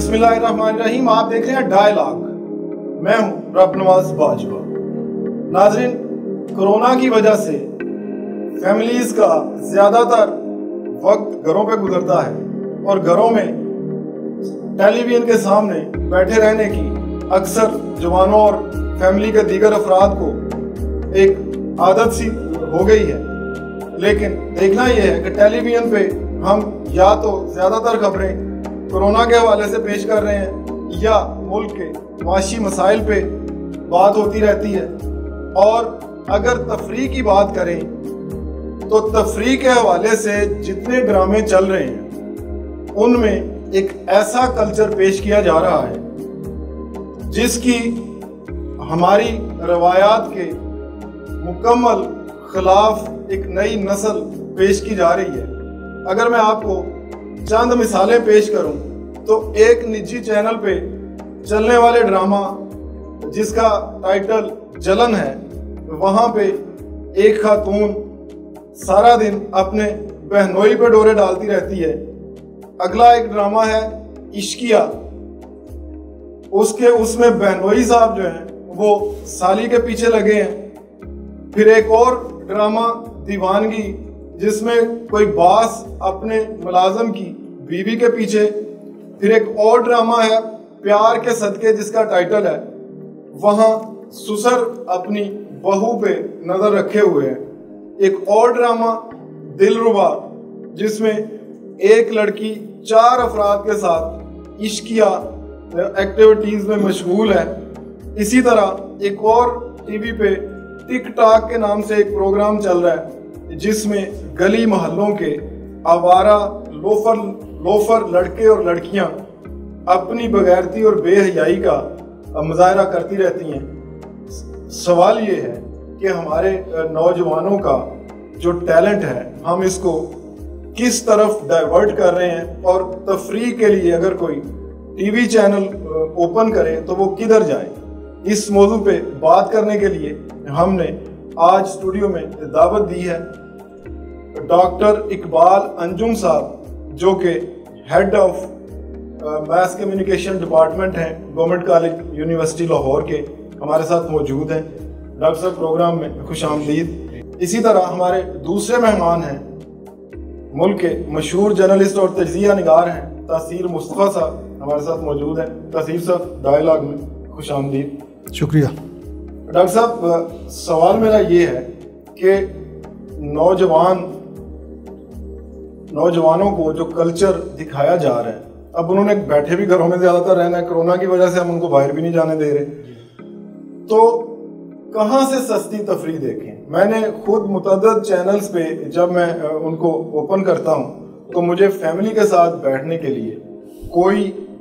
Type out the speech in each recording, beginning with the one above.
बिस्मिल्लाहिर्रहमानिर्रहीम। आप देख रहे हैं डायलॉग। मैं हूं रब नवाज बाजवा। नाजरीन, कोरोना की वजह से फैमिलीज का ज्यादातर वक्त घरों पे गुजरता है और घरों में टेलीविजन के सामने बैठे रहने की अक्सर जवानों और फैमिली के दीगर अफराद को एक आदत सी हो गई है। लेकिन देखना यह है कि टेलीविजन पे हम या तो ज्यादातर खबरें कोरोना के हवाले से पेश कर रहे हैं या मुल्क के माशी मसाइल पे बात होती रहती है। और अगर तफरीह की बात करें तो तफरीह के हवाले से जितने ड्रामे चल रहे हैं उनमें एक ऐसा कल्चर पेश किया जा रहा है जिसकी हमारी रवायात के मुकम्मल खिलाफ एक नई नस्ल पेश की जा रही है। अगर मैं आपको चंद मिसालें पेश करूं तो एक निजी चैनल पे चलने वाले ड्रामा जिसका टाइटल जलन है, वहां पे एक खातून सारा दिन अपने बहनोई पे डोरे डालती रहती है। अगला एक ड्रामा है इश्किया, उसमें बहनोई साहब जो हैं वो साली के पीछे लगे हैं। फिर एक और ड्रामा दीवानगी जिसमें कोई बास अपने मुलाजम की बीवी के पीछे। फिर एक और ड्रामा है प्यार के सदके जिसका टाइटल है वहां ससुर अपनी बहू पे नजर रखे हुए हैं। एक और ड्रामा दिलरुबा जिसमें एक लड़की 4 अफराद के साथ इश्किया एक्टिविटीज में मशगूल है। इसी तरह एक और टीवी पे टिक टाक के नाम से एक प्रोग्राम चल रहा है जिसमें गली मोहल्लों के आवारा लोफर लड़के और लड़कियां अपनी बगैरती और बेहयाई का मुजाहरा करती रहती हैं। सवाल ये है कि हमारे नौजवानों का जो टैलेंट है हम इसको किस तरफ डाइवर्ट कर रहे हैं और तफरीह के लिए अगर कोई टीवी चैनल ओपन करे तो वो किधर जाए। इस मौजू पे बात करने के लिए हमने आज स्टूडियो में दावत दी है डॉक्टर इकबाल अंजुम साहब जो कि head of mass communication department हैं गवर्नमेंट कॉलेज यूनिवर्सिटी लाहौर के, हमारे साथ मौजूद हैं। डॉक्टर साहब प्रोग्राम में खुश आमदीद। इसी तरह हमारे दूसरे मेहमान हैं मुल्क के मशहूर जर्नलिस्ट और तजिया निगार हैं तासीर मुस्तफ़ा साहब, हमारे साथ मौजूद हैं। तासीर साहब डायलॉग में खुश आमदीद। शुक्रिया। डॉक्टर साहब, सवाल मेरा ये है कि नौजवानों को जो कल्चर दिखाया जा रहा है, अब उन्होंने बैठे भी घरों में ज्यादातर रहना है, कोरोना की वजह से हम उनको बाहर भी नहीं जाने दे रहे, तो कहाँ से सस्ती तफरीह देखें। मैंने खुद मुतअद्दिद चैनल्स पे जब मैं उनको ओपन करता हूँ तो मुझे फैमिली के साथ बैठने के लिए कोई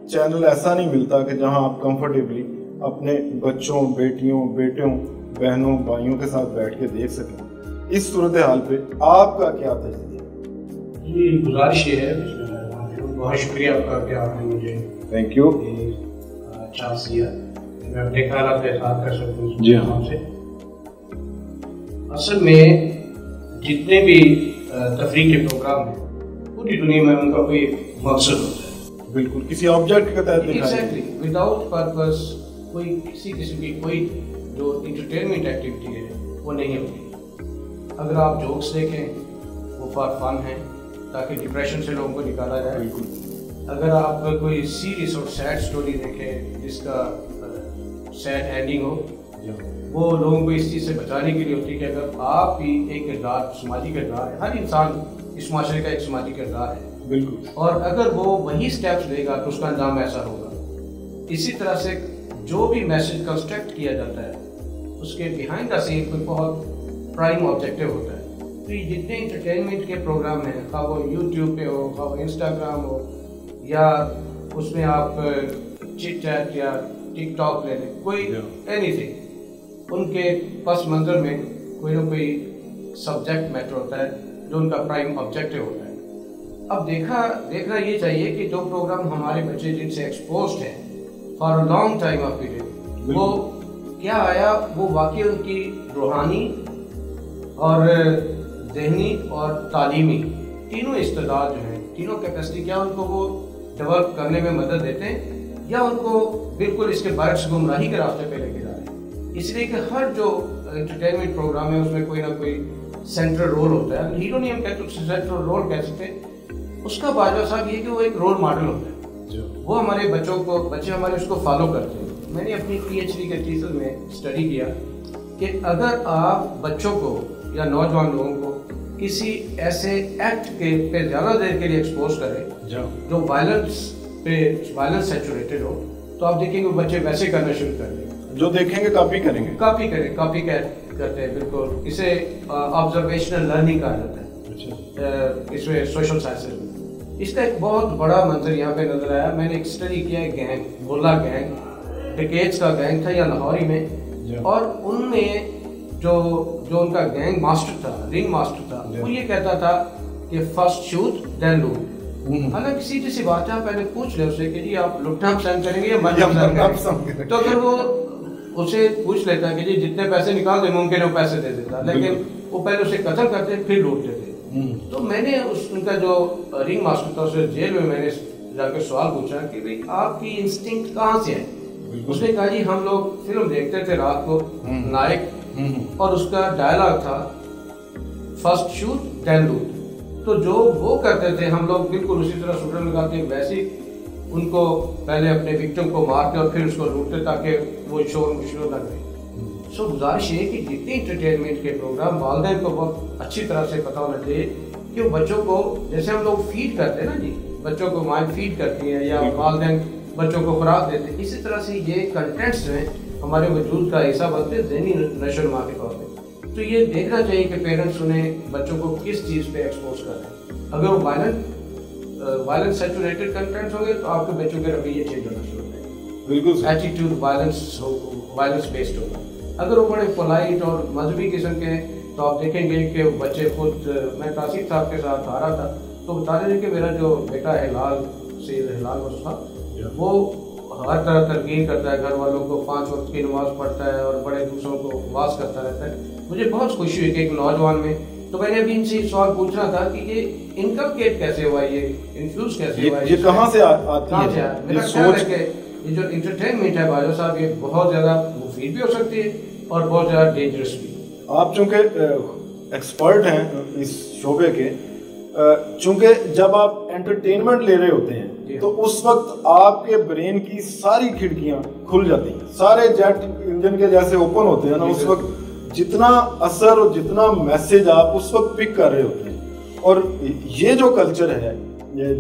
चैनल ऐसा नहीं मिलता कि जहाँ आप कंफर्टेबली अपने बच्चों, बेटियों, बेटों, बहनों, भाइयों के साथ बैठ के देख सकें। इस सूरत हाल पे आपका क्या तजर्बा? ये गुजारिश ये है, बहुत शुक्रिया आपका कि आपने मुझे थैंक यू चांस दिया मैं अपने ख्याल के साथ कर सकूँ। जी हाँ। से असल में जितने भी तफरीह के प्रोग्राम हैं पूरी दुनिया में उनका कोई मकसद होता है। बिल्कुल, किसी ऑब्जेक्ट के तहत एग्जैक्टली विदाउट पर्पस कोई किसी किस्म की कोई जो इंटरटेनमेंट एक्टिविटी है वो नहीं होती। अगर आप जोक्स देखें वो फॉर फन है ताकि डिप्रेशन से लोगों को निकाला जाए। बिल्कुल। अगर आप कोई सीरियस और सैड स्टोरी देखें जिसका सैड एंडिंग हो, वो लोगों को इस चीज़ से बचाने के लिए होती है कि अगर आप भी एक किरदार, समाजी किरदार है, हर इंसान इस माशरे का एक समाजी किरदार है। बिल्कुल। और अगर वो वही स्टेप्स लेगा तो उसका अंजाम ऐसा होगा। इसी तरह से जो भी मैसेज कंस्ट्रक्ट किया जाता है उसके बिहाइंड द सीन कोई बहुत प्राइम ऑब्जेक्टिव होता है। तो ये जितने इंटरटेनमेंट के प्रोग्राम हैं, खा वो यूट्यूब पे हो, खा वो इंस्टाग्राम हो, या उसमें आप चिट चैट या टिकटॉक ले लें, कोई एनीथिंग, उनके पस मंजर में कोई ना कोई सब्जेक्ट मैटर होता है जो उनका प्राइम ऑब्जेक्टिव होता है। अब देखना ये चाहिए कि जो प्रोग्राम हमारे बच्चे जिनसे एक्सपोज्ड हैं for a long time of period, वो क्या आया, वो वाकई उनकी रूहानी और ज़हनी और तालीमी तीनों इस्तेदाद जो हैं, तीनों कैपेसिटी क्या उनको वो डेवलप करने में मदद देते हैं या उनको बिल्कुल इसके बरक्स गुमराही के रास्ते पे लेके जा रहे हैं। इसलिए कि हर जो एंटरटेनमेंट प्रोग्राम है उसमें कोई ना कोई सेंट्रल रोल होता है। हीरो नहीं हम कहते, सेंट्रल रोल कह सकते हैं। उसका बाजवा साहब ये कि वो एक रोल मॉडल होता है, वो हमारे बच्चे हमारे उसको फॉलो करते हैं। मैंने अपनी PhD के थीसिस में स्टडी किया कि अगर आप बच्चों को या नौजवान लोगों को किसी ऐसे एक्ट के पे ज़्यादा देर के लिए एक्सपोज करें जो वायलेंस सैचुरेटेड हो, तो आप देखेंगे बच्चे वैसे करना शुरू कर देंगे, जो देखेंगे कॉपी करेंगे, कॉपी करते हैं। बिल्कुल, इसे ऑब्जर्वेशनल लर्निंग कहा जाता है इसमें सोशल साइंसेज में। इसका एक बहुत बड़ा मंजर यहाँ पे नजर आया। मैंने एक स्टडी किया है गैंग, मुल्ला गैंग, डिकेट्स का गैंग था या लाहौरी में, और उनमें जो उनका गैंग मास्टर था, रिंग मास्टर था, वो ये कहता था कि फर्स्ट शूट देन लूट। हालांकि सीधी सी बात है, आप पहले पूछ ले उससे कि जी आप लुटना पसंद करेंगे या मरना पसंद करेंगे। तो अगर वो उसे पूछ लेता कि जी जितने पैसे निकाल दे मुमकिन है वो पैसे दे देता, लेकिन वो पहले उसे कत्ल करते फिर लूटते थे। तो मैंने उनका जो रिंग मास्टर था उसे जेल में मैंने जाकर सवाल पूछा कि भाई आपकी इंस्टिंक्ट कहाँ से है। उसने कहा जी हम लोग फिल्म देखते थे रात को, नायक, और उसका डायलॉग था फर्स्ट शूट देन लूट। तो जो वो करते थे हम लोग बिल्कुल उसी तरह शूटर लगाते, वैसे ही उनको पहले अपने विक्टिम को मारते और फिर उसको लूटते ताकि वो शोर मुश्किल न करे। सो गुजारिश है कि जितने इंटरटेनमेंट के प्रोग्राम वालिदैन को बहुत अच्छी तरह से पता होना चाहिए कि वो बच्चों को, जैसे हम लोग फीड करते हैं ना जी, बच्चों को माँ फीड करती है या वालिदैन बच्चों को खुराक देते हैं, इसी तरह से ये कंटेंट्स जो हैं हमारे वजूद का हिस्सा बनते हैं ज़हनी नशोनुमा के तौर पे। तो ये देखना चाहिए कि पेरेंट्स उन्हें बच्चों को किस चीज़ पे एक्सपोज कर रहे हैं। अगर वो वायलेंस सैचुरेटेड कंटेंट्स होंगे तो आपके बच्चों के रवैये चेंज होना शुरू हो जाएंगे, बिल्कुल एटीट्यूड वायलेंस बेस्ड होगा। अगर वो बड़े पोलाइट और मजहबी किस्म के हैं तो आप देखेंगे कि बच्चे खुद, मैं तासीर साहब के साथ आ रहा था तो बता रहे थे कि मेरा जो बेटा हिलाल मुस्तफा, वो हर तरह तरकीब करता है, घर वालों को 5 वक्त की नमाज पढ़ता है और बड़े दूसरों को वास करता रहता है। मुझे बहुत खुशी हुई कि एक नौजवान में, तो मैंने अभी इनसे सवाल पूछना था कि ये इनकलकेट कैसे हुआ, ये इन्फ्लूज कैसे हुआ, ये कहाँ से आती है? मेरा ख्याल है कि ये जो इंटरटेनमेंट है बाजवा साहब, ये बहुत ज़्यादा मुफीद भी हो सकती है और बहुत ज़्यादा डेंजरस भी। आप चूँकि एक्सपर्ट हैं इस शोबे के, चूँकि जब आप एंटरटेनमेंट ले रहे होते हैं तो उस वक्त आपके ब्रेन की सारी खिड़कियां खुल जाती हैं, सारे जेट इंजन के जैसे ओपन होते हैं ना, उस वक्त जितना असर और जितना मैसेज आप उस वक्त पिक कर रहे होते हैं। और ये जो कल्चर है,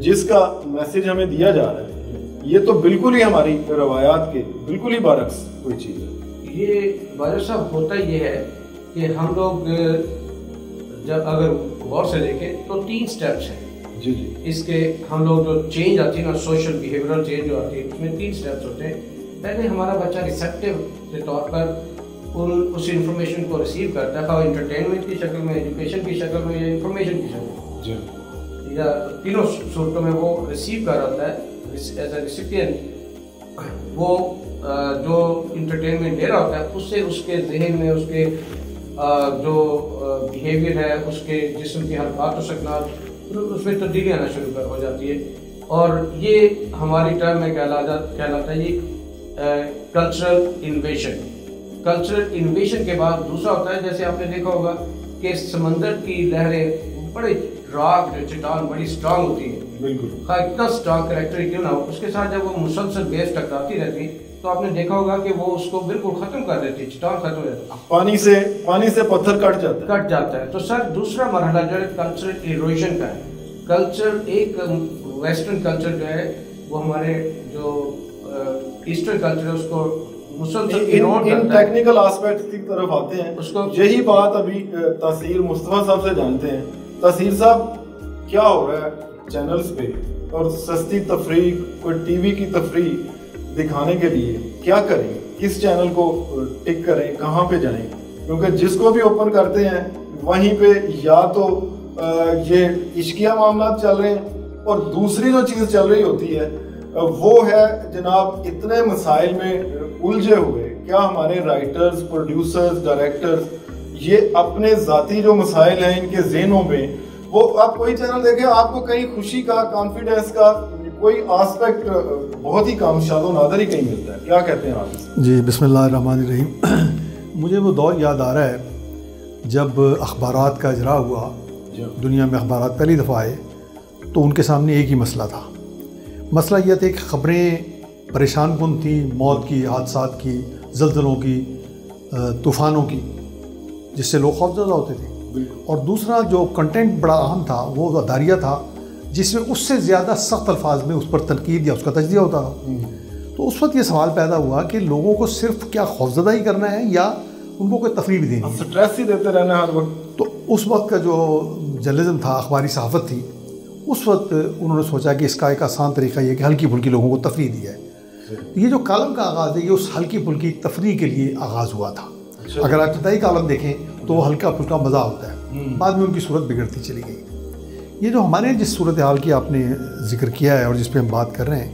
जिसका मैसेज हमें दिया जा रहा है, ये तो बिल्कुल ही हमारी रवायात के बिल्कुल ही बरक्स कोई चीज़ है। ये बाजवा साहब होता ये है कि हम लोग जब अगर गौर से देखें तो 3 स्टेप्स हैं जी। इसके हम लोग जो चेंज आती है ना, सोशल बिहेवियरल चेंज जो आती है, उसमें 3 स्टेप्स होते हैं। पहले हमारा बच्चा रिसेप्टिव के तौर पर उस इंफॉर्मेशन को रिसीव करता है, एंटरटेनमेंट की शक्ल में, एजुकेशन की शक्ल में या इंफॉर्मेशन की शक्ल में, या तीनों सूरतों में वो रिसीव कर रहा होता है एज ए रेसिपिएंट। वो जो इंटरटेनमेंट दे रहा होता है उससे उसके जहन में उसके जो बिहेवियर है, उसके जिस्म की हरकत और सकनात, उसमें तब्दीली आना शुरू हो जाती है। और ये हमारी टर्म में कहलाता है ये कल्चरल इन्वेशन। कल्चरल इन्वेशन के बाद दूसरा होता है, जैसे आपने देखा होगा कि समंदर की लहरें बड़े रॉक चट्टान बड़ी स्ट्रांग होती है, बिल्कुल इतना स्ट्रांग करेक्टर क्यों ना हो, उसके साथ जब वो मुसलसल बेस टकराती रहती तो आपने देखा होगा कि वो उसको बिल्कुल खत्म कर देती, चट्टान खत्म हो जाती है, पानी से पत्थर कट जाता है। तो सर दूसरा मरहला जो है कल्चरल इरोजन का है। कल्चर एक वेस्टर्न कल्चर जो है वो हमारे जो ईस्टर्न कल्चर है उसको मुसलसल इरोड करता है। टेक्निकल एस्पेक्ट की तरफ आते हैं, उसको यही बात अभी तासीर मुस्तफा साहब से जानते हैं। तासीर साहब, क्या हो रहा है चैनल्स पे, और सस्ती तफरीह, कोई टीवी की तफरीह दिखाने के लिए क्या करें, किस चैनल को टिक करें, कहाँ पे जाएं? क्योंकि जिसको भी ओपन करते हैं वहीं पे या तो ये इश्किया मामला चल रहे हैं, और दूसरी जो चीज़ चल रही होती है वो है जनाब इतने मसाइल में उलझे हुए, क्या हमारे राइटर्स, प्रोड्यूसर्स, डायरेक्टर्स ये अपने ज़ाती जो मसाइल हैं इनके ज़हनों में, वो आप कोई चैनल देखें आपको कहीं खुशी का, कॉन्फिडेंस का, कोई एस्पेक्ट बहुत ही कम शादो नादर ही कहीं मिलता है, क्या कहते हैं आप? जी, बिस्मिल्लाहिर्रहमानिर्रहीम। मुझे वो दौर याद आ रहा है जब अखबारात का इजरा हुआ, दुनिया में अखबारात पहली दफ़ा आए, तो उनके सामने एक ही मसला था। मसला यह था कि ख़बरें परेशान कुन थी, मौत की, हादसात की, ज़लज़लों की, तूफ़ानों की, जिससे लोग खौफज़दा होते थे। और दूसरा जो कंटेंट बड़ा अहम था वो अदारिया था, जिसमें उससे ज़्यादा सख्त अल्फाज में उस पर तनकीद या उसका तजज़िया होता था। तो उस वक्त ये सवाल पैदा हुआ कि लोगों को सिर्फ क्या खौफज़दा ही करना है या उनको कोई तफरीह भी देनी है, स्ट्रेस ही देते रहना हर वक्त। तो उस वक्त का जो जर्नलिज्म था, अखबारी सहाफ़त थी, उस वक्त उन्होंने सोचा कि इसका एक आसान तरीका ये कि हल्की फुल्की लोगों को तफरीह दी है। ये जो कालम का आगाज़ है ये उस हल्की फुल्की तफरीह के लिए आगाज़ हुआ था। अगर आप इब्तदाई कालम देखें तो हल्का फुल्का मज़ा होता है, बाद में उनकी सूरत बिगड़ती चली गई। ये जो हमारे जिस सूरत हाल की आपने जिक्र किया है और जिस पे हम बात कर रहे हैं,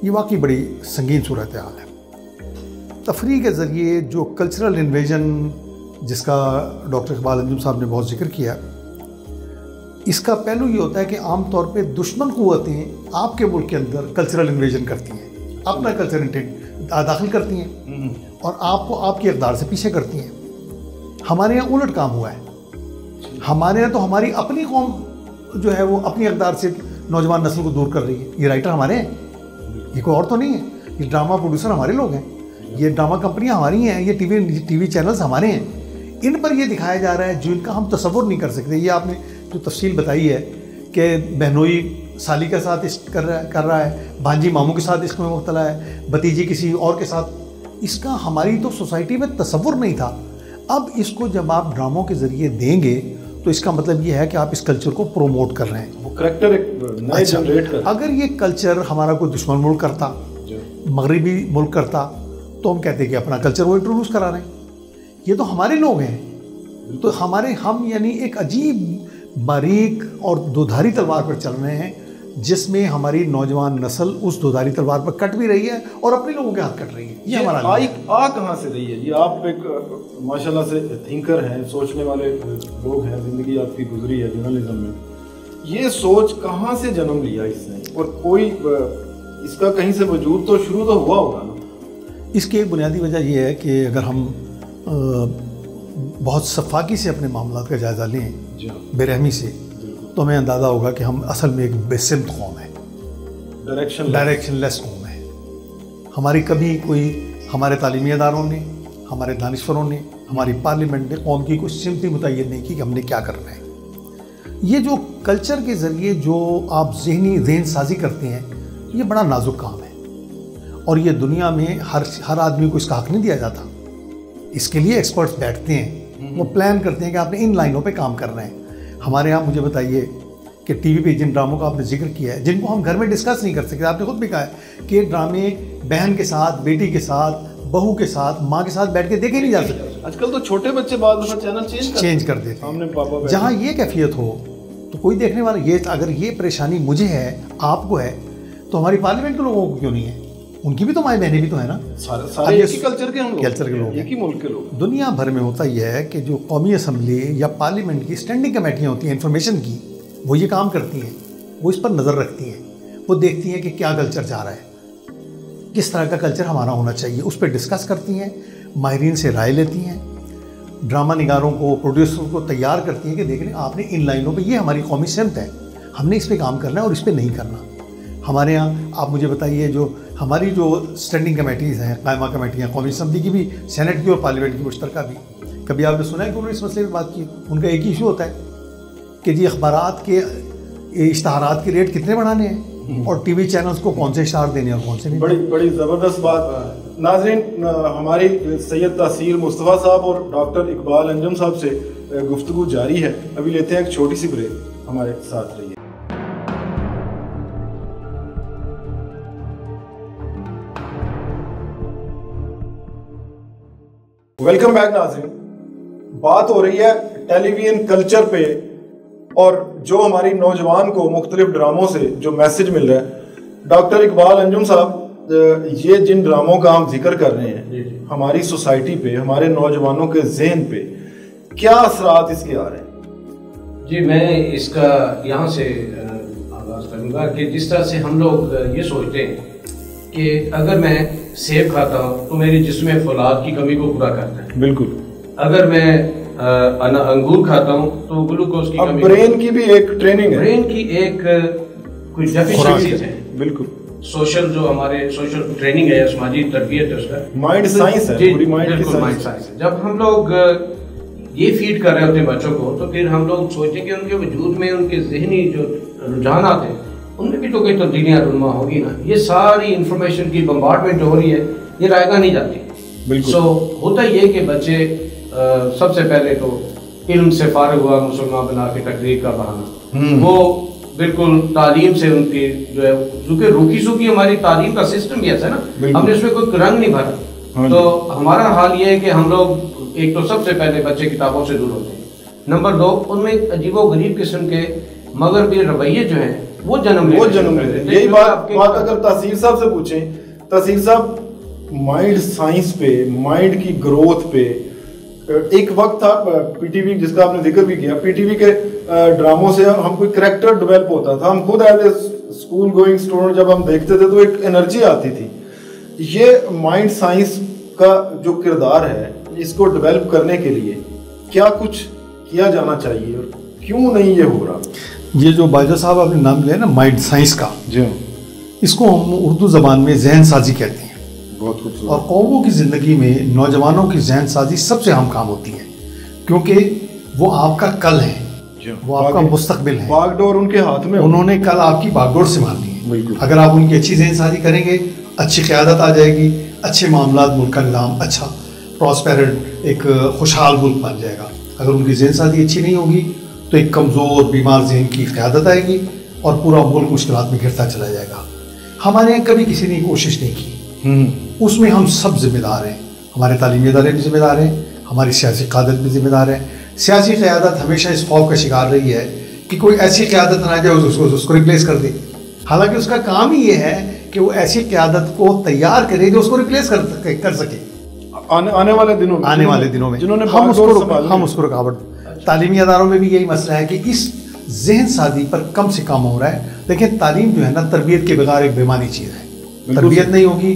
ये वाकई बड़ी संगीन सूरत हाल है। तफरीह के ज़रिए जो कल्चरल इन्वेजन जिसका डॉक्टर इकबाल अंजुम साहब ने बहुत जिक्र किया, इसका पहलू ये होता है कि आम तौर पे दुश्मन क़ुव्वतें आपके मुल्क के अंदर कल्चरल इन्वेजन करती हैं, अपना कल्चर दाखिल करती हैं और आपको आपकी इक़दार से पीछे करती हैं। हमारे यहाँ उलट काम हुआ है। हमारे यहाँ तो हमारी अपनी कौम जो है वो अपनी इक़दार से नौजवान नस्ल को दूर कर रही है। ये राइटर हमारे हैं, ये कोई और तो नहीं है, ये ड्रामा प्रोड्यूसर हमारे लोग हैं, ये ड्रामा कंपनियाँ हमारी हैं, ये टीवी चैनल्स हमारे हैं। इन पर ये दिखाया जा रहा है जिनका हम तसव्वुर नहीं कर सकते। ये आपने जो तफसील बताई है कि बहनोई साली के साथ इश्क कर रहा है, भांजी मामू के साथ इश्क में मुब्तला है, भतीजी किसी और के साथ, इसका हमारी तो सोसाइटी में तसव्वुर नहीं था। अब इसको जब आप ड्रामों के ज़रिए देंगे तो इसका मतलब ये है कि आप इस कल्चर को प्रोमोट कर रहे हैं, वो करैक्टर एक नए जनरेट कर। अगर ये कल्चर हमारा कोई दुश्मन मुल्क करता, मगरबी मुल्क करता, तो हम कहते कि अपना कल्चर वो इंट्रोड्यूस करा रहे हैं। ये तो हमारे लोग हैं, तो हम यानी एक अजीब बारीक और दोधारी तलवार पर चल रहे हैं, जिसमें हमारी नौजवान नस्ल उस दोधारी तलवार पर कट भी रही है और अपने लोगों के हाथ कट रही है। ये हमारा आ कहाँ से रही है? ये आप एक माशाल्लाह से थिंकर हैं, सोचने वाले लोग हैं, ज़िंदगी आपकी गुजरी है जर्नलिज्म में। ये सोच कहाँ से जन्म लिया इसने, और कोई इसका कहीं से वजूद तो शुरू तो हुआ होगा ना? इसकी एक बुनियादी वजह यह है कि अगर हम बहुत सफाकी से अपने मामलात का जायज़ा लें, बेरहमी से, तो हमें अंदाज़ा होगा कि हम असल में एक बेसिमत कौम है, डायरेक्शनलेस कौम है। हमारी कभी कोई हमारे तालीमी इदारों ने, हमारे दानिश्वरों ने, हमारी पार्लियामेंट ने कौम की कोई सिमती मुतय्यन नहीं की कि हमने क्या करना है। ये जो कल्चर के ज़रिए जो आप ज़हन साजी करते हैं, ये बड़ा नाजुक काम है और ये दुनिया में हर आदमी को इसका हक़ नहीं दिया जाता। इसके लिए एक्सपर्ट्स बैठते हैं, वो प्लान करते हैं कि आपने इन लाइनों पे काम करना है। हमारे यहाँ मुझे बताइए कि टीवी पे जिन ड्रामों का आपने जिक्र किया है, जिनको हम घर में डिस्कस नहीं कर सकते, आपने खुद भी कहा है कि ड्रामे बहन के साथ, बेटी के साथ, बहू के साथ, माँ के साथ बैठ के देखे नहीं जा सकते। आजकल तो छोटे बच्चे बाद में चैनल चेंज कर देते हैं। जहाँ ये कैफियत हो तो कोई देखने वाला, ये अगर ये परेशानी मुझे है, आपको है, तो हमारी पार्लियामेंट के लोगों को क्यों नहीं है? उनकी भी तो माई बहनें भी तो है ना, सारे एक ही कल्चर के हम लोग, कल्चर के लोग, एक ही मुल्क के लोग। दुनिया भर में होता यह है कि जो कौमी असम्बली या पार्लियामेंट की स्टैंडिंग कमेटियाँ होती हैं इन्फॉर्मेशन की, वो ये काम करती हैं, वो इस पर नज़र रखती हैं, वो देखती हैं कि क्या कल्चर जा रहा है, किस तरह का कल्चर हमारा होना चाहिए, उस पर डिस्कस करती हैं, माहिरीन से राय लेती हैं, ड्रामा निगारों को, प्रोड्यूसर को तैयार करती हैं कि देख लें आपने इन लाइनों पे, ये हमारी कौमी सिमत है, हमने इस पे काम करना है और इस पे नहीं करना। हमारे यहाँ आप मुझे बताइए, जो हमारी जो स्टैंडिंग कमेटीज़ हैं, कायमा कमेटियाँ, कौमी असम्बली की भी, सेनेट की और पार्लियामेंट की मुश्तरका भी, कभी आपने सुना है कि उन्होंने इस मसले पर बात की? उनका एक ही इशू होता है कि जी अखबारात के इश्तहारात के रेट कितने बढ़ाने हैं और टीवी चैनल्स को कौन से इश्तहार देने और कौन से नहीं। बड़ी ज़बरदस्त बात। नाज़रीन, हमारी सैयद तासीर मुस्तफ़ा साहब और डॉक्टर इकबाल अंजुम साहब से गुफ्तगू जारी है। अभी लेते हैं एक छोटी सी ब्रेक, हमारे साथ रहिए। वेलकम बैक नाज़रीन। बात हो रही है टेलीविजन कल्चर पे और जो हमारी नौजवान को मुख्तलिफ ड्रामों से जो मैसेज मिल रहा है। डॉक्टर इकबाल अंजुम साहब, ये जिन ड्रामों का हम जिक्र कर रहे हैं, हमारी सोसाइटी पे, हमारे नौजवानों के जहन पे क्या असरात इसके आ रहे हैं? जी, मैं इसका यहाँ से आगाज़ करूँगा कि जिस तरह से हम लोग ये सोचते हैं कि अगर मैं सेब खाता हूँ तो मेरे जिस्म में फौलाद की कमी को पूरा करता है। बिल्कुल। अगर मैं अंगूर खाता हूँ तो ग्लूकोज की कमी। ब्रेन की भी एक ट्रेनिंग है, ब्रेन की एक कुछ डेफिशिएंसीज है। बिल्कुल। सोशल जो हमारे सोशल ट्रेनिंग है, समाजी तरबियत है, उसका माइंड साइंस है, पूरी माइंड साइंस है। जब हम लोग ये फीड कर रहे होते हैं बच्चों को, तो फिर हम लोग सोचें कि उनके वजूद में उनके जहनी जो रुझान आते हैं उनमें भी तो कोई तब्दीलियाँ रुनमा होगी ना। ये सारी इंफॉर्मेशन की बम्बार्डमेंट जो हो रही है ये रायगा नहीं जाती। सो होता ये कि बच्चे सबसे पहले तो इल्म से फारिग हुआ मुसलमान बना के तकरीर का बहाना, वो बिल्कुल तालीम से उनकी जो है, क्योंकि रूखी सूखी हमारी तालीम का सिस्टम भी ऐसा है ना, हमने उसमें कोई रंग नहीं भरा। तो हमारा हाल ये है कि हम लोग एक तो सबसे पहले बच्चे किताबों से दूर होते हैं, नंबर 2 उनमें अजीबो गरीब किस्म के मगरबी रवैये जो हैं वो जन्म ले रहे हैं। यही बात अगर तहसीर साहब से पूछें, तहसीर साहब माइंड साइंस पे, माइंड की ग्रोथ पे, एक वक्त था पीटीवी जिसका आपने जिक्र भी किया, पीटीवी के ड्रामों से हम कोई करैक्टर डेवलप होता था, हम खुद as a school going student जब हम देखते थे तो एक एनर्जी आती थी। ये माइंड साइंस का जो किरदार है इसको डेवलप करने के लिए क्या कुछ किया जाना चाहिए और क्यों नहीं ये हो रहा? ये जो बाजा साहब आपने नाम लिया ना माइंड साइंस का, जी, इसको हम उर्दू ज़बान में जहन साजी कहते हैं। बहुत खूबसूरत। और कौमों की ज़िंदगी में नौजवानों की जहन साजी सबसे अहम काम होती है, क्योंकि वो आपका कल है, वो आपका मुस्तकबिल है। बागडोर उनके हाथ में, उन्होंने कल आपकी बागडोर संभालनी है। बिल्कुल। अगर आप उनकी अच्छी जहन साजी करेंगे, अच्छी क़यादत आ जाएगी, अच्छे मामलात, मुल्क का निज़ाम अच्छा प्रॉस्पेरेट एक खुशहाल मुल्क बन जाएगा। अगर उनकी जहन साजी अच्छी नहीं होगी तो एक कमज़ोर बीमार जहन की क़यादत आएगी और पूरा मुल्क मुश्किलात में घिरता चला जाएगा। हमारे यहाँ कभी किसी ने कोशिश नहीं की, उसमें हम सब जिम्मेदार हैं। हमारे तालीमी इदारे भी जिम्मेदार हैं, हमारी सियासी क़यादत भी जिम्मेदार है। सियासी क़यादत हमेशा इस खौफ का शिकार रही है कि कोई ऐसी क़यादत ना जाए उसको रिप्लेस कर दे। हालांकि उसका काम ही ये है कि वो ऐसी क़यादत को तैयार करे जो उसको रिप्लेस कर सके आने वाले दिनों में जिन्होंने हम उसको रुकावट। तालीमी अदारों में भी यही मसला है कि इस जहन साजी पर कम से कम हो रहा है। लेकिन तालीम जो है ना, तरबियत के बगैर एक बेमानी चीज़ है। तरबियत नहीं होगी,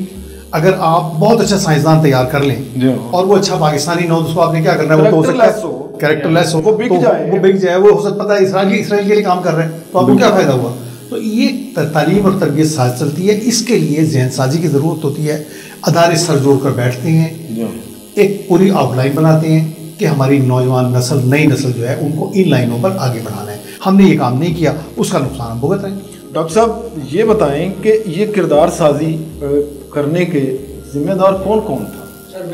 अगर आप बहुत अच्छा साइंसदान तैयार कर लें और वो अच्छा पाकिस्तानी ना हो, उसको आपने क्या करना है, वो तो हो सकता है कैरेक्टरलेस हो, वो बिक जाए, वो हो सकता पता है इसराइल के लिए काम कर रहे हैं, तो आपको क्या फ़ायदा हुआ? तो ये तालीम और तरबियत साथ चलती है। इसके लिए जहन साजी की ज़रूरत होती है। अदारे सर जोड़ कर बैठते हैं, एक पूरी आउटलाइन बनाते हैं कि हमारी नौजवान नस्ल, नई नस्ल जो है उनको इन लाइनों पर आगे बढ़ाना है। हमने ये काम नहीं किया, उसका नुकसान हम भुगत रहे हैं। डॉक्टर साहब ये बताएं कि ये किरदार साजी करने के जिम्मेदार कौन कौन था,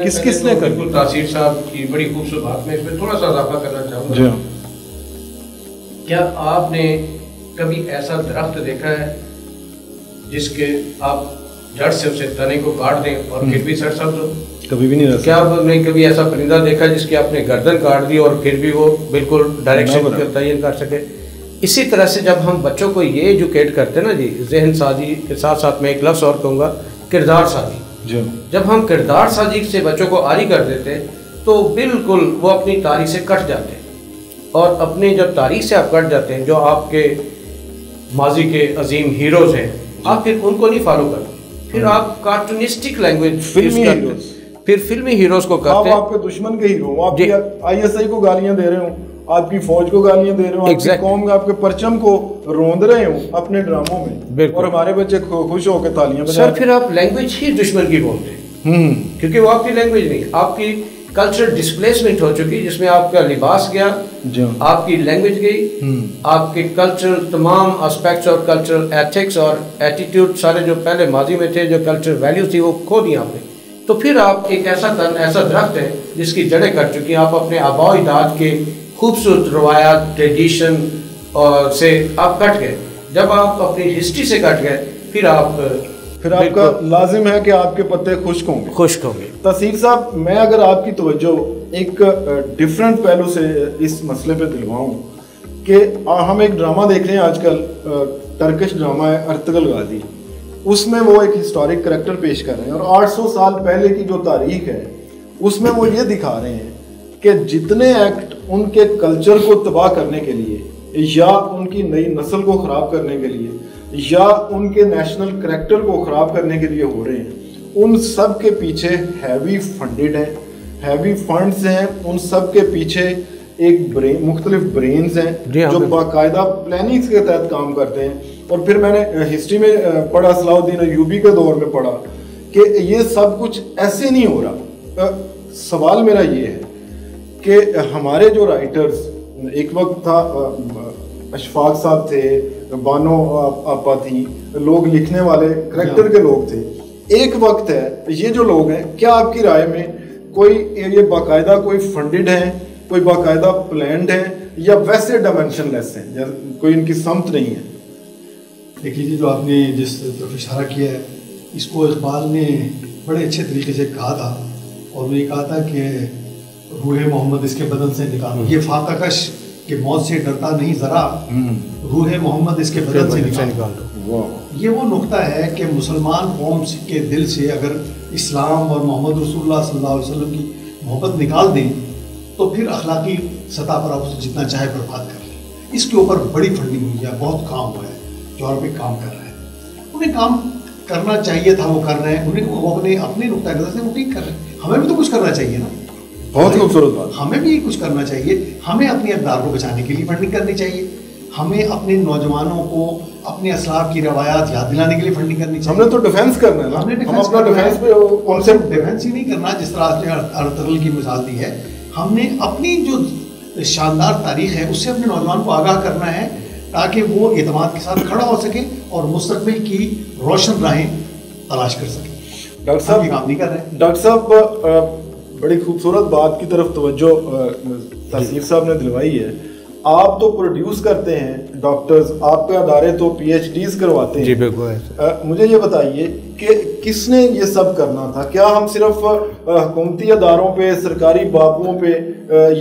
किसने कर? बिल्कुल तासीर साहब की बड़ी खूबसूरत बात में इसमें थोड़ा सा इजाफा करना चाहूँगा। क्या आपने कभी ऐसा दरख्त देखा है जिसके आप जड़ से उसे तने को काट दें और फिर भी सर सब्ज हो? कभी भी नहीं रहता। क्या आपने कभी ऐसा परिंदा देखा जिसकी आपने गर्दन काट दी और फिर भी वो बिल्कुल डायरेक्शन तयन कर सके? इसी तरह से जब हम बच्चों को ये एजुकेट करते हैं ना जी, जहन साजी के साथ साथ मैं एक लफ्ज़ और कहूँगा, किरदार साजी। जब हम किरदार साजी से बच्चों को आरी कर देते हैं तो बिल्कुल वो अपनी तारीख से कट जाते हैं। और अपने जब तारीख से आप कट जाते हैं, जो आपके माजी के अजीम हीरोज़ हैं, आप फिर उनको नहीं फॉलो करते, फिर आप कार्टूनिस्टिक लैंग्वेज फिर फिल्मी हीरोज को करते हैं। आपके दुश्मन के हीरो, आपकी आईएसआई को गालियां दे रहे हो, आपकी फौज को गालियां दे रहे हो, आपकी कौम का, आपके परचम को रोंद रहे हो अपने ड्रामों में, और हमारे बच्चे खुश होकर तालियां बजा। सर फिर आप लैंग्वेज ही दुश्मन की बोलते हैं, क्योंकि वो आपकी लैंग्वेज नहीं, आपकी कल्चरल डिस्प्लेसमेंट हो चुकी, जिसमें आपका लिबास गया, आपकी लैंग्वेज गई, आपके कल्चरल तमाम एस्पेक्ट्स और कल्चरल एथिक्स और एटीट्यूड सारे जो पहले माजी में थे, जो कल्चरल वैल्यूज थी, वो खो दी आपने। तो फिर आप एक ऐसा दरख्त है जिसकी जड़ें कट चुकी, आप अपने आबाओ अजदाद के खूबसूरत रवायात, ट्रेडिशन और से आप कट गए। जब आप अपनी हिस्ट्री से कट गए, फिर आपका लाजिम है कि आपके पत्ते खुश्क होंगे। तहसीर साहब, मैं अगर आपकी तवज्जो एक डिफरेंट पहलू से इस मसले पे दिलवाऊं कि हम एक ड्रामा देख रहे हैं आजकल, टर्किश ड्रामा है अर्तुगरुल गाजी, उसमें वो एक हिस्टोरिक करैक्टर पेश कर रहे हैं और 800 साल पहले की जो तारीख है उसमें वो ये दिखा रहे हैं कि जितने एक्ट उनके कल्चर को तबाह करने के लिए या उनकी नई नस्ल को ख़राब करने के लिए या उनके नेशनल करैक्टर को ख़राब करने के लिए हो रहे हैं, उन सब के पीछे हैवी फंडेड है, हैवी फंड्स हैं, उन सब के पीछे एक मुख्तलिफ ब्रेन्स हैं जो बाकायदा प्लानिंग के तहत काम करते हैं। और फिर मैंने हिस्ट्री में पढ़ा, सलाहुद्दीन अय्यूबी के दौर में पढ़ा कि ये सब कुछ ऐसे नहीं हो रहा। सवाल मेरा ये है कि हमारे जो राइटर्स, एक वक्त था अशफाक साहब थे, बानो आपा थी, लोग लिखने वाले करैक्टर के लोग थे, एक वक्त है, ये जो लोग हैं, क्या आपकी राय में कोई ये बाकायदा कोई फंडेड है, कोई बाकायदा प्लान्ड है, या वैसे डायमेंशनलेस हैं, कोई इनकी समत नहीं है? देखिए जी, जो आपने जिस तरफ इशारा किया है, इसको इकबाल ने बड़े अच्छे तरीके से कहा था, और वो ये कहा था कि रूह मोहम्मद इसके बदन से निकालो, ये फातकश के मौत से डरता नहीं ज़रा, रूह मोहम्मद इसके बदन से निकाल दो। ये वो नुक्ता है कि मुसलमान कौम के दिल से अगर इस्लाम और मोहम्मद रसूलुल्लाह सल्लल्लाहु अलैहि वसल्लम की मोहब्बत निकाल दें तो फिर अखलाकी सतह पर आप उसे जितना चाहे बर्बाद कर लें। इसके ऊपर बड़ी फंडिंग हुई है, बहुत काम हुआ है, जो और भी काम कर रहे हैं, उन्हें काम करना चाहिए था, वो कर रहे हैं, उन्हें वो अपने नुक्ता नज़र से वो ठीक कर रहे हैं। हमें भी तो कुछ करना चाहिए ना। बहुत खूबसूरत बात। हमें भी कुछ करना चाहिए, हमें अपने अक़दार को बचाने के लिए फंडिंग करनी चाहिए, हमें अपने नौजवानों को अपने असलाफ की रवायात याद दिलाने के लिए फंडिंग करनी चाहिए। हमने तो डिफेंस करना है ना, हम अपना डिफेंस पे कॉन्सेप्ट डिफेंस ही नहीं करना, जिस तरह आपने अर्तगरल की मिसाल दी है, हमने अपनी जो शानदार तारीख है उससे अपने नौजवान को आगाह करना है ताकि वो एतमाद के साथ खड़ा हो सके और मुस्तकबिल की रोशन राहें तलाश कर सके। डॉक्टर साहब काम नहीं कर रहे। डॉक्टर साहब बड़ी खूबसूरत बात की तरफ तवज्जो तासीर साहब ने दिलवाई है। आप तो प्रोड्यूस करते हैं डॉक्टर्स, आपके अदारे तो PhDs करवाते हैं। जी बिल्कुल। मुझे ये बताइए कि किसने ये सब करना था? क्या हम सिर्फ हुकूमती अदारों पे, सरकारी बाबुओं पे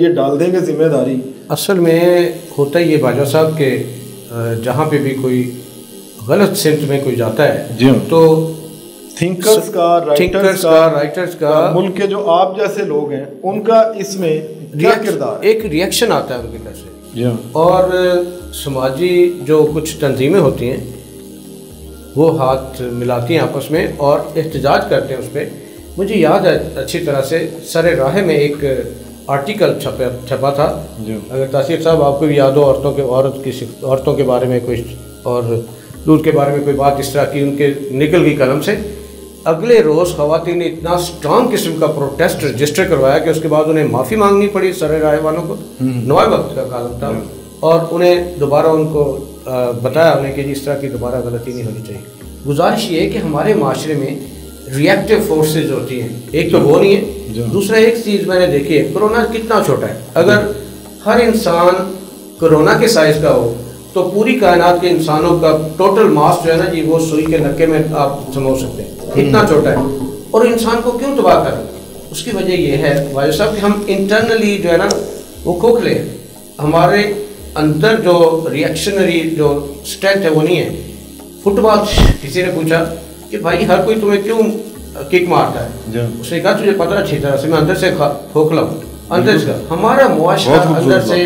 ये डाल देंगे जिम्मेदारी? असल में होता ही ये बाजा साहब के जहाँ पे भी कोई गलत सिमत में कोई जाता है तो थिंकर्स का, राइटर्स का, मुल्क के जो आप जैसे लोग हैं उनका इसमें क्या किरदार? एक रिएक्शन आता है उनकी तरफ से, और समाजी जो कुछ तंजीमें होती हैं वो हाथ मिलाती हैं आपस में और एहतजाज करते हैं उस पर। मुझे याद है अच्छी तरह से, सरे राह में एक आर्टिकल छपा था, अगर तासीर साहब आपको भी याद हो, औरतों के बारे में कोई और दूध के बारे में कोई बात इस तरह की उनके निकल गई कलम से। अगले रोज़ ख़वातीन ने इतना स्ट्रॉन्ग किस्म का प्रोटेस्ट रजिस्टर करवाया कि उसके बाद उन्हें माफ़ी मांगनी पड़ी सरे राय वालों को। नवाए वक्त का कालम था, और उन्हें दोबारा उनको बताया उन्हें कि इस तरह की दोबारा गलती नहीं होनी चाहिए। गुजारिश ये है कि हमारे माशरे में रिएक्टिव फोर्सेज होती हैं, एक तो वो नहीं है, दूसरा एक चीज़ मैंने देखी है, कोरोना कितना छोटा है। अगर हर इंसान कोरोना के साइज़ का हो तो पूरी कायनात के इंसानों का टोटल मास जो है ना जी, वो सुई के नक्के में आप समझ सकते हैं, इतना छोटा है। और इंसान को क्यों तबाह करें? उसकी वजह यह है वाजिद साहब कि हम इंटरनली जो है ना वो खोखले हैं, हमारे अंदर जो रिएक्शनरी जो स्ट्रेंथ है वो नहीं है। फुटबॉल किसी ने पूछा कि भाई हर कोई तुम्हें क्यों किक मारता है? उसने कहा तुझे पता अच्छी तरह से मैं अंदर से खोखला हूँ, अंदर से। हमारा मुआशरा अंदर से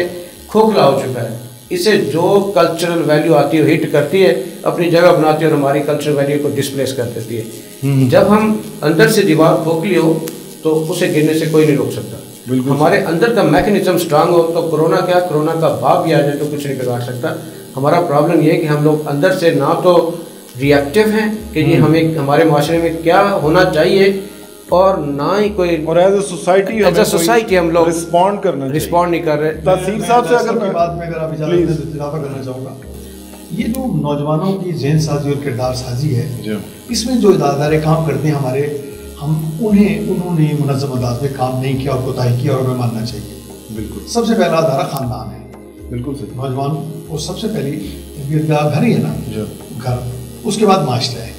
खोखला हो चुका है, इसे जो कल्चरल वैल्यू आती है हिट करती है, अपनी जगह बनाती है और हमारी कल्चरल वैल्यू को डिस्प्लेस कर देती है। जब हम अंदर से दीवार खोखली हो तो उसे गिरने से कोई नहीं रोक सकता। हमारे अंदर का मैकेनिज्म स्ट्रांग हो तो कोरोना क्या, कोरोना का बाप भी आ जाए तो कुछ नहीं बिगाड़ सकता। हमारा प्रॉब्लम ये है कि हम लोग अंदर से ना तो रिएक्टिव हैं कि ये हमें हमारे माशरे में क्या होना चाहिए, और ना ही कोई, और एज अ सोसाइटी हम लोग रिस्पॉन्ड नहीं कर रहे। तासीर साहब से अगर बात में अगर आप इजाफा करना चाहूँगा, ये जो नौजवानों की ज़हन साजी और किरदार साजी है, इसमें जो इदारे काम करते हैं हमारे, उन्होंने मुनज़्ज़म अदालत में काम नहीं किया और कोताही की, और हमें मानना चाहिए। बिल्कुल सबसे पहला अदारा ख़ानदान है। बिल्कुल सही। नौजवान को सबसे पहली घर ही है ना, घर, उसके बाद माशरा है।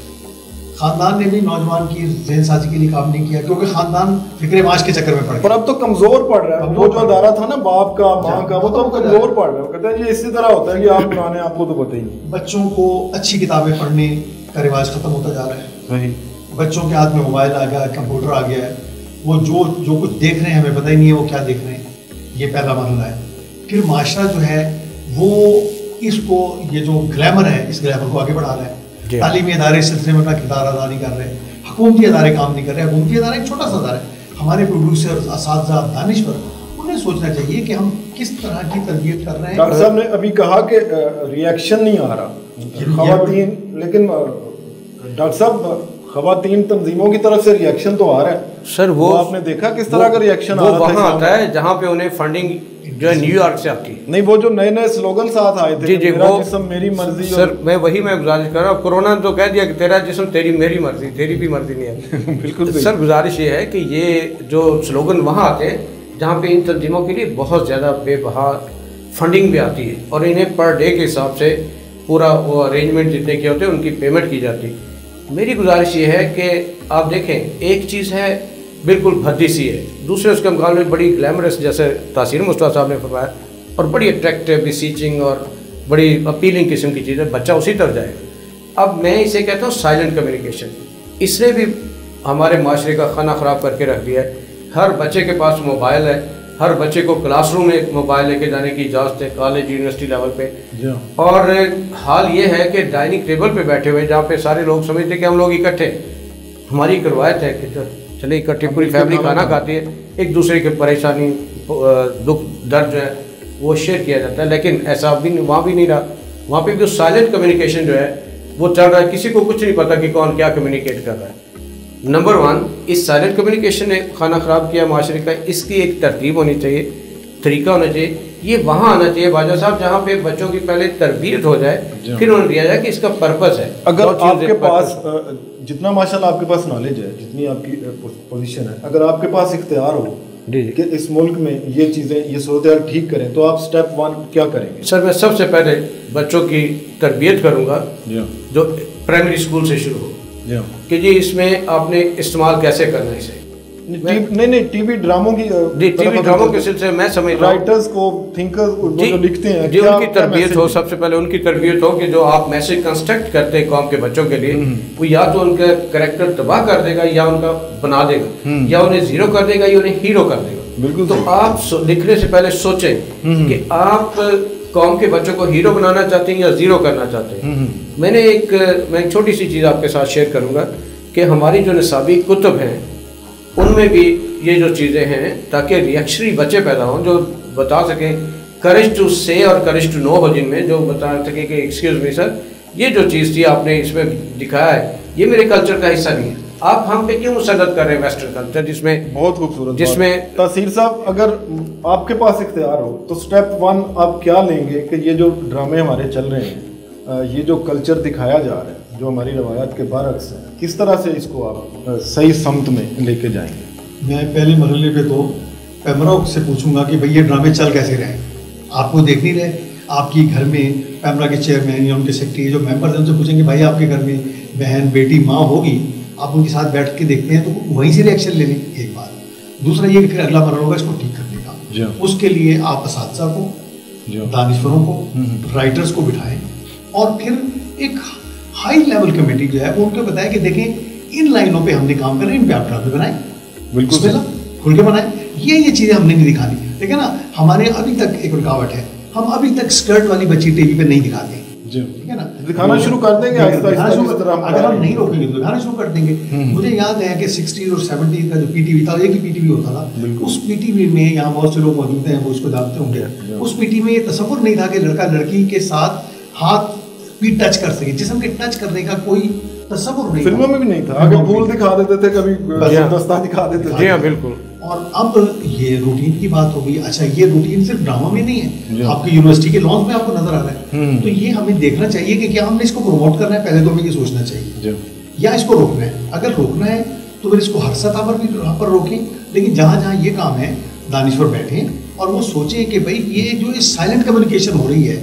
खानदान ने भी नौजवान की ज़हन साजी के लिए काम नहीं किया क्योंकि खानदान फिक्रे माश के चक्कर में पड़ गया। पर अब तो कमजोर पड़ रहा है, वो जो अदारा था ना बाप का, माँ का, वो तो कमजोर पड़ रहा है। कहते हैं ये इसी तरह होता है कि आप पुराने, आपको तो पता ही नहीं। बच्चों को अच्छी किताबें पढ़ने का रिवाज खत्म होता जा रहा है। बच्चों के हाथ में मोबाइल आ गया, कंप्यूटर आ गया है, वो जो कुछ देख रहे हैं हमें पता ही नहीं है वो क्या देख रहे हैं। ये पहला मरहला है। फिर माशरा जो है वो इसको ये जो ग्लैमर है इस ग्लैमर को आगे बढ़ा रहा है। तालीमी इदारे इस सिलसिले में अपना किरदार अदा नहीं कर रहे, हुकूमती इदारे काम नहीं कर रहे। हुकूमती इदारा एक छोटा सा इदारा है, हमारे प्रोड्यूसर, असातिज़ा, दानिश्वर, उन्हें सोचना चाहिए कि हम किस तरह की तरबियत कर रहे हैं। डॉक्टर साहब ने अभी कहा कि रिएक्शन नहीं आ रहा खवातीन, लेकिन डॉक्टर साहब खवातीन तंजीमों की तरफ से रिएक्शन तो आ रहा है सर। वो आपने देखा किस तरह का रिएक्शन आ रहा था? वहाँ आता है जहाँ पे उन्हें फंडिंग जो है न्यूयॉर्क से आती है। नहीं, वो जो नए नए स्लोगन साथ आए थे, जी मेरा जिस्म मेरी मर्जी। सर मैं गुजारिश कर रहा हूँ, कोरोना ने तो कह दिया कि तेरा जिस्म तेरी मेरी मर्जी, तेरी भी मर्जी नहीं है। बिल्कुल सर, गुजारिश ये है कि ये जो स्लोगन वहाँ आते हैं जहाँ पे इन तंजीमों के लिए बहुत ज़्यादा बेबहा फंडिंग भी आती है और इन्हें पर डे के हिसाब से पूरा वो अरेंजमेंट जितने के होते हैं उनकी पेमेंट की जाती है। मेरी गुजारिश ये है कि आप देखें, एक चीज़ है बिल्कुल भद्दी सी है, दूसरे उसके मुकाबले बड़ी ग्लैमरस, जैसे तासीर मुस्तफा साहब ने फरमाया, और बड़ी अट्रैक्टिव बेसीचिंग और बड़ी अपीलिंग किस्म की चीज़ है, बच्चा उसी तरफ जाएगा। अब मैं इसे कहता हूँ साइलेंट कम्युनिकेशन, इसने भी हमारे माशरे का खाना ख़राब करके रख दिया है। हर बच्चे के पास मोबाइल है, हर बच्चे को क्लासरूम में मोबाइल लेके जाने की इजाज़त है, कॉलेज यूनिवर्सिटी लेवल पे। और हाल ये है कि डाइनिंग टेबल पे बैठे हुए जहाँ पे सारे लोग समझते कि हम लोग इकट्ठे, हमारी एक रवायत है कि चले इकट्ठे पूरी फैमिली खाना खाती है, एक दूसरे की परेशानी दुख दर्द जो है वो शेयर किया जाता है, लेकिन ऐसा भी वहाँ भी नहीं रहा। वहाँ पे जो साइलेंट कम्युनिकेशन जो है वो चल रहा है, किसी को कुछ नहीं पता कि कौन क्या कम्युनिकेट कर रहा है। नंबर 1, इस साइलेंट कम्युनिकेशन ने खाना ख़राब किया माशरे का। इसकी एक तरतीब होनी चाहिए, तरीका होना चाहिए। ये वहाँ आना चाहिए बाजा साहब जहाँ पे बच्चों की पहले तरबियत हो जाए, फिर उन्हें दिया जाए कि इसका पर्पस है। अगर आपके पास जितना माशाल्लाह आपके पास नॉलेज है, जितनी आपकी पोजीशन है, अगर आपके पास इख्तियार हो कि इस मुल्क में ये चीज़ें, ये सूरत ठीक करें, तो आप स्टेप 1 क्या करेंगे? सर मैं सबसे पहले बच्चों की तरबियत करूँगा जो प्राइमरी स्कूल से शुरू हो कि जी इसमें आपने इस्तेमाल कैसे करना है इसे। नहीं टीवी ड्रामों की, टीवी ड्रामों के सिलसिले में मैं समझ रहा हूँ राइटर्स को, थिंकर्स जो लिखते हैं, जी उनकी तरबियत हो। सबसे पहले उनकी तरबियत हो कि जो आप मैसेज कंस्ट्रक्ट करते हैं कौम के बच्चों के लिए, वो या तो उनका कैरेक्टर तबाह कर देगा या उनका बना देगा, या उन्हें जीरो कर देगा या उन्हें हीरो कर देगा। बिल्कुल। तो आप लिखने से पहले सोचें कि आप कौम के बच्चों को हीरो बनाना चाहते हैं या जीरो करना चाहते हैं। मैं एक छोटी सी चीज़ आपके साथ शेयर करूँगा कि हमारी जो निसाबी कुतुब हैं उनमें भी ये जो चीज़ें हैं, ताकि रिएक्शनरी बच्चे पैदा हों जो बता सकें, करेज टू से और करेज टू नो हो, जिनमें जो बता सके कि एक्सक्यूज़ मी सर, ये जो चीज़ थी आपने इसमें दिखाया है ये मेरे कल्चर का हिस्सा नहीं है, आप हम पे क्यों मुसलत कर रहे हैं वेस्टर्न कल्चर, जिसमें बहुत खूबसूरत, जिसमें तासीर साहब अगर आपके पास इख्तियार हो तो स्टेप 1 आप क्या लेंगे कि ये जो ड्रामे हमारे चल रहे हैं, ये जो कल्चर दिखाया जा रहा है, जो हमारी रवायात के बरअक्स है, किस तरह से इसको आप सही समत में लेके जाएंगे? मैं पहले मरहले पे तो पैमरा से पूछूंगा कि भाई ये ड्रामे चल कैसे रहे, आपको देख नहीं रहे, आपकी घर में पैमरा के चेयरमैन या उनके सेक्रेटरी जो मेंबर हैं उनसे पूछेंगे भाई आपके घर में बहन बेटी माँ होगी, आप उनके साथ बैठ के देखते हैं तो वहीं से रिएक्शन ले लें, एक बात। दूसरा ये कि फिर अगला मरहला होगा इसको ठीक करने का, उसके लिए आप असातिज़ा को, दानिश्वरों को, राइटर्स को बिठाएं और फिर एक हाई लेवल कमेटी जो है वो उनको बताए कि देखें इन लाइनों पे हमने काम कर रहे हैं, इन पे आप ड्रामे बनाएं, बिल्कुल खुल के बनाएं। ये चीज़ें हमने नहीं दिखानी, लेकिन ना हमारे अभी तक एक रुकावट है, हम अभी तक स्कर्ट वाली बच्ची टीवी पे नहीं दिखाते, ठीक है ना, दिखाना शुरू कर देंगे अगर हम नहीं रोकेंगे तो दिखाना शुरू कर देंगे। मुझे याद है कि 60s और 70s का जो पीटीवी था, एक ही पीटीवी होता था, उस पीटीवी में यहाँ बहुत से लोग मौजूद हैं वो इसको जानते होंगे, उस पीटीवी में ये तसव्वुर नहीं था कि लड़का लड़की के साथ हाथ भी टच कर सके, जिस्म के टच करने का कोई तसव्वुर नहीं, फिल्मों में भी नहीं था, अगर फूल दिखा देते थे, कभी गुलदस्ता दिखा देते थे। जी हाँ बिल्कुल। और अब ये रूटीन की बात हो गई। अच्छा ये रूटीन सिर्फ ड्रामा में नहीं है, आपकी यूनिवर्सिटी के लॉन्च में आपको नजर आ रहा है, तो ये हमें देखना चाहिए कि क्या हमने इसको प्रमोट करना है, पहले तो हमें ये सोचना चाहिए, या इसको रोकना है। अगर रोकना है तो फिर इसको हर सतह पर भी यहाँ पर रोकें, लेकिन जहाँ जहाँ ये काम है दानिश्वर बैठे और वो सोचें कि भाई ये जो साइलेंट कम्युनिकेशन हो रही है,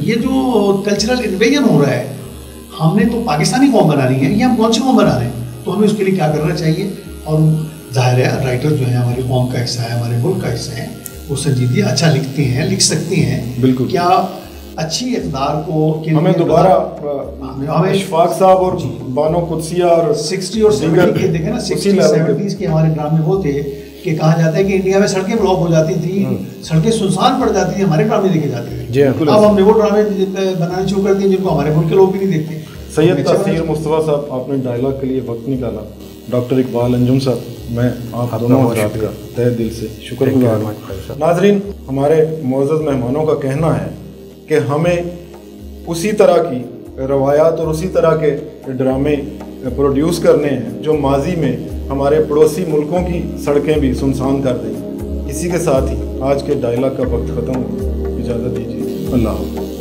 ये जो कल्चरल इन्वेजन हो रहा है, हमने तो पाकिस्तानी कौम बनानी है, ये हम कौन सी कौम बना रहे हैं, तो हमें उसके लिए क्या करना चाहिए। और जाहिर है राइटर जो है हमारी कौम का हिस्सा है, हमारे मुल्क का हिस्सा है, वो संजीदगी अच्छा लिखते हैं, लिख सकते हैं, बिल्कुल। क्या अच्छी इक़दार को हमें दोबारा इशफाक साहब और बानो कुदसिया और 60 और 70 के देखें ना, 60 70s के हमारे ड्रामे वो थे कि कहा जाता है कि इंडिया में सड़कें ब्लॉक हो जाती थी, सड़कें सुनसान पड़ जाती थी, हमारे ड्रामे देखे जाते थे। अब हमने वो ड्रामे बनाने शुरू कर दिए जिनको हमारे मुल्क के लोग भी नहीं देखते। सैयद तासीर मुस्तफ़ा साहब, आपने डायलॉग के लिए वक्त निकाला। डॉक्टर इकबाल अंजुम साहब, मैं आप दोनों हज़रात का तहे दिल से शुक्रगुजार हूँ। नाजरीन, हमारे मोअज़्ज़ज़ मेहमानों का कहना है कि हमें उसी तरह की रवायात और उसी तरह के ड्रामे प्रोड्यूस करने हैं जो माजी में हमारे पड़ोसी मुल्कों की सड़कें भी सुनसान कर दें। इसी के साथ ही आज के डायलॉग का वक्त ख़त्म हो, इजाज़त दीजिए। अल्लाह।